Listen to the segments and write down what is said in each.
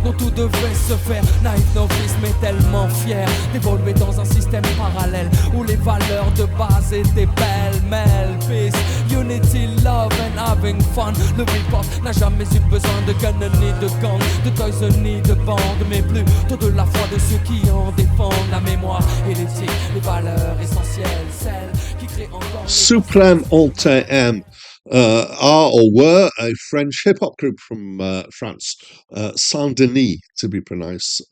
dont tout devait se faire. Naïf novice mais tellement fier d'évoluer dans un système parallèle où les valeurs de base étaient pêle-mêle. Peace, unity, love and having fun. Le hip-hop n'a jamais eu besoin de gun ni de gang, de toys ni de bande, mais plutôt de la foi de ceux qui en défendent la mémoire et l'éthique, les valeurs essentielles, celles qui créent encore. Suprême NTM are or were a French hip hop group from France, Saint-Denis to be precise.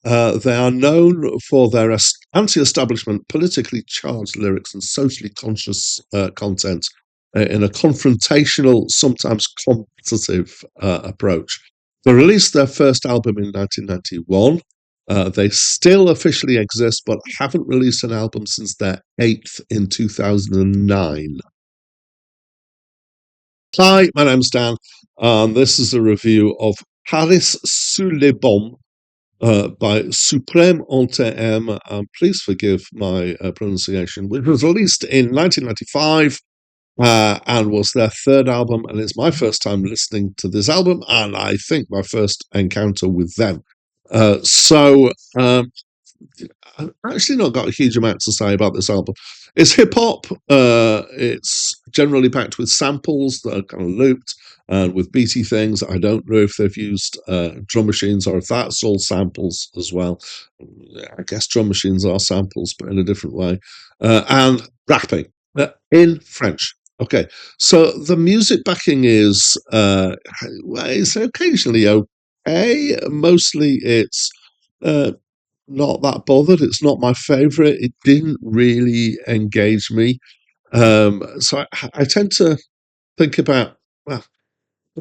They are known for their anti-establishment, politically charged lyrics and socially conscious content in a confrontational, sometimes competitive approach. They released their first album in 1991. They still officially exist, but haven't released an album since their 8th in 2009. Hi, my name's Dan, and this is a review of Paris sous les bombes by Suprême NTM, and please forgive my pronunciation, which was released in 1995 and was their third album, and it's my first time listening to this album, and I think my first encounter with them. I've actually not got a huge amount to say about this album. It's hip hop. It's generally packed with samples that are kind of looped and with beaty things. I don't know if they've used drum machines or if that's all samples as well. I guess drum machines are samples, but in a different way. And rapping in French. Okay, so the music backing is it's occasionally okay. Mostly it's not that bothered. It's not my favourite. It didn't really engage me. So I tend to think about, well,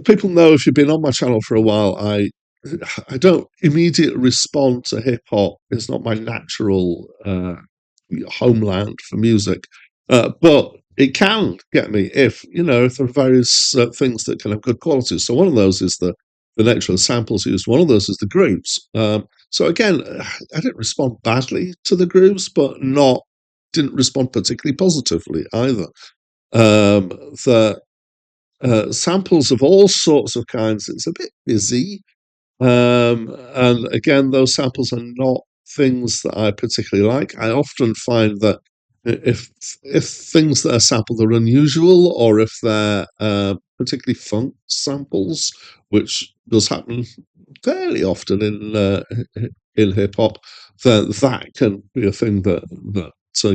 people know if you've been on my channel for a while, I don't immediately respond to hip hop. It's not my natural homeland for music. But it can get me if there are various things that can have good qualities. So one of those is the nature of the samples used. One of those is the grooves. So again, I didn't respond badly to the grooves, but didn't respond particularly positively either. The samples of all sorts of kinds, it's a bit busy. And again, those samples are not things that I particularly like. I often find that if things that are sampled are unusual, or if they're particularly funk samples, which does happen fairly often in hip hop, then that can be a thing that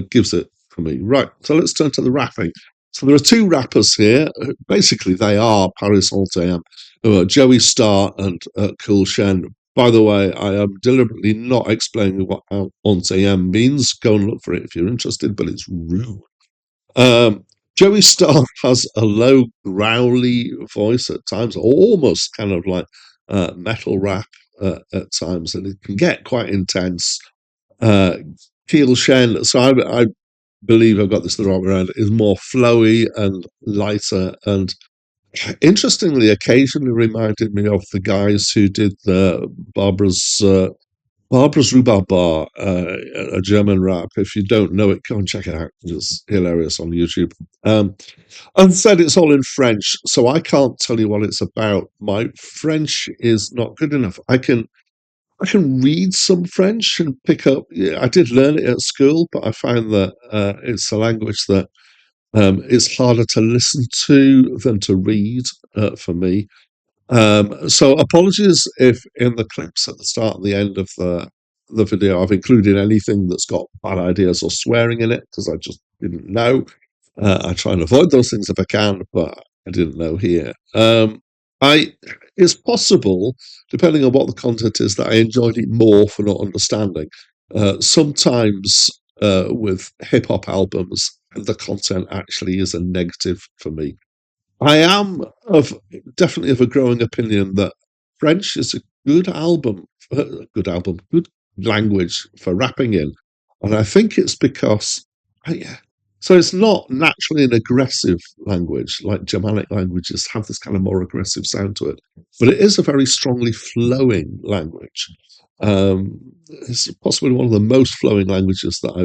gives it for me. Right, so let's turn to the rapping. So there are two rappers here. Basically, they are Paris NTM, Joey Starr and Cool Shen. By the way, I am deliberately not explaining what NTM means. Go and look for it if you're interested, but it's rude. Joey Starr has a low, growly voice at times, almost kind of like metal rap at times, and it can get quite intense. Keel Shen, so I believe I've got this the wrong way around, is more flowy and lighter, and interestingly, occasionally reminded me of the guys who did the Barbara's Rhubarb Bar, a German rap. If you don't know it, go and check it out. It's hilarious on YouTube. And said it's all in French, so I can't tell you what it's about. My French is not good enough. I can read some French and pick up. Yeah, I did learn it at school, but I find that it's a language that it's harder to listen to than to read for me. So apologies if in the clips at the start and the end of the video I've included anything that's got bad ideas or swearing in it, because I just didn't know. I try and avoid those things if I can, but I didn't know here. It's possible, depending on what the content is, that I enjoyed it more for not understanding. Sometimes with hip hop albums, the content actually is a negative for me. I am definitely of a growing opinion that French is a good language for rapping in, and I think it's because so it's not naturally an aggressive language like Germanic languages have this kind of more aggressive sound to it, but it is a very strongly flowing language. It's possibly one of the most flowing languages that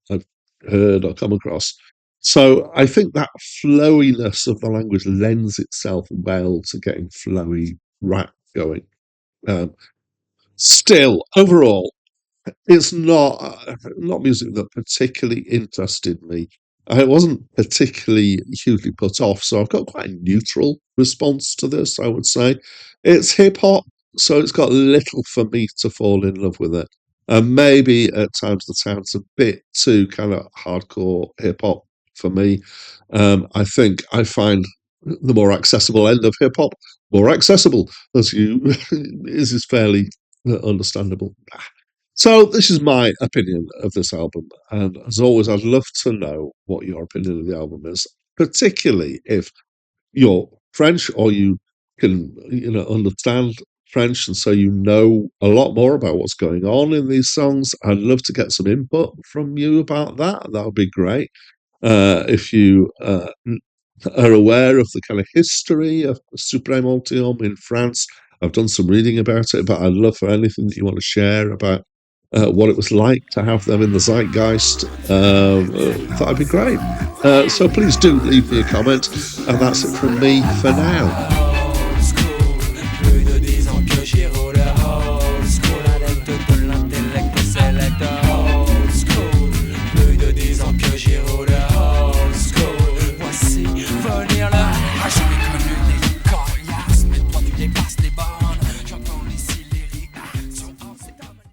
I've heard or come across. So I think that flowiness of the language lends itself well to getting flowy rap going. Um, Still, overall, it's not music that particularly interested me. I wasn't particularly hugely put off, so I've got quite a neutral response to this, I would say. It's hip hop, so it's got little for me to fall in love with it. And maybe at times the sound's a bit too kind of hardcore hip hop for me. I think I find the more accessible end of hip hop more accessible, as you is fairly understandable. So this is my opinion of this album, and as always, I'd love to know what your opinion of the album is, particularly if you're French or you can, understand French, and so you know a lot more about what's going on in these songs. I'd love to get some input from you about that. That would be great. If you are aware of the kind of history of Suprême in France, I've done some reading about it, but I'd love for anything that you want to share about what it was like to have them in the zeitgeist. That'd be great. So please do leave me a comment, and that's it from me for now.